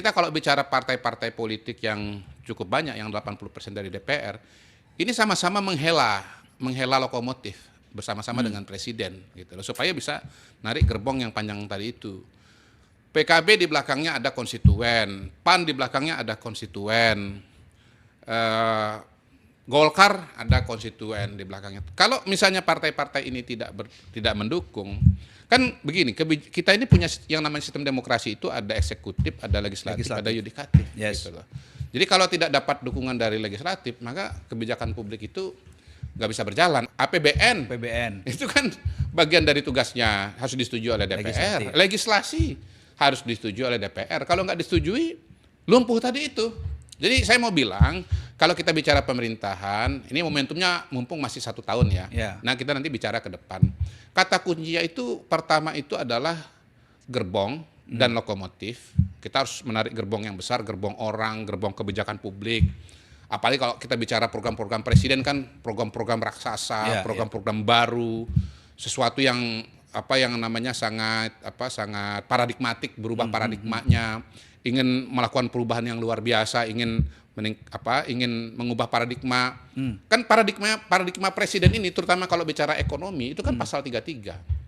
Kita kalau bicara partai-partai politik yang cukup banyak, yang 80% dari DPR, ini sama-sama menghela lokomotif bersama-sama dengan presiden gitu loh, supaya bisa narik gerbong yang panjang tadi itu. PKB di belakangnya ada konstituen, PAN di belakangnya ada konstituen, Golkar ada konstituen di belakangnya. Kalau misalnya partai-partai ini tidak mendukung, kan begini, kita ini punya yang namanya sistem demokrasi itu ada eksekutif, ada legislatif, ada yudikatif. Yes. Gitu loh. Jadi kalau tidak dapat dukungan dari legislatif, maka kebijakan publik itu nggak bisa berjalan. APBN itu kan bagian dari tugasnya harus disetujui oleh DPR. Legislasi harus disetujui oleh DPR. Kalau nggak disetujui, lumpuh tadi itu. Jadi saya mau bilang, kalau kita bicara pemerintahan, ini momentumnya mumpung masih 1 tahun ya. Nah kita nanti bicara ke depan. Kata kuncinya itu pertama itu adalah gerbong dan lokomotif. Kita harus menarik gerbong yang besar, gerbong orang, gerbong kebijakan publik. Apalagi kalau kita bicara program-program presiden kan program-program raksasa, program-program baru, sesuatu yang namanya sangat paradigmatik, berubah paradigmanya, ingin melakukan perubahan yang luar biasa, ingin mengubah paradigma. Kan paradigma presiden ini terutama kalau bicara ekonomi itu kan pasal 33.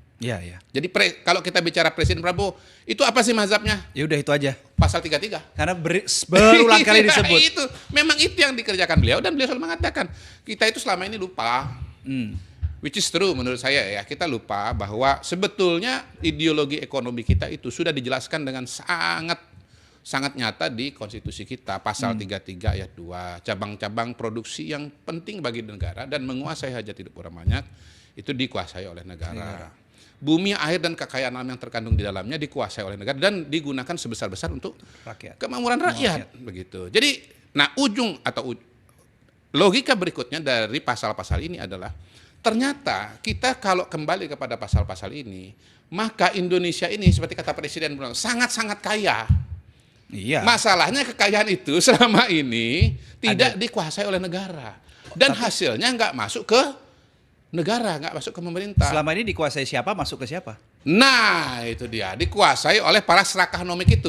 Jadi kalau kita bicara Presiden Prabowo, itu apa sih mazhabnya? Ya udah itu aja. Pasal 33. Karena berulang kali disebut. Memang itu yang dikerjakan beliau, dan beliau selalu mengatakan kita itu selama ini lupa. Which is true menurut saya ya, kita lupa bahwa sebetulnya ideologi ekonomi kita itu sudah dijelaskan dengan sangat nyata di konstitusi kita, pasal 33 ayat 2, cabang-cabang produksi yang penting bagi negara dan menguasai hajat hidup orang banyak itu dikuasai oleh negara. Bumi, air, dan kekayaan alam yang terkandung di dalamnya dikuasai oleh negara dan digunakan sebesar-besar untuk kemakmuran rakyat. Begitu. Jadi, logika berikutnya dari pasal-pasal ini adalah ternyata kita kalau kembali kepada pasal-pasal ini, maka Indonesia ini seperti kata Presiden sangat-sangat kaya. Masalahnya kekayaan itu selama ini tidak dikuasai oleh negara dan hasilnya nggak masuk ke negara, nggak masuk ke pemerintah. Selama ini dikuasai siapa, masuk ke siapa? Nah, itu dia, dikuasai oleh para serakah nomik itu.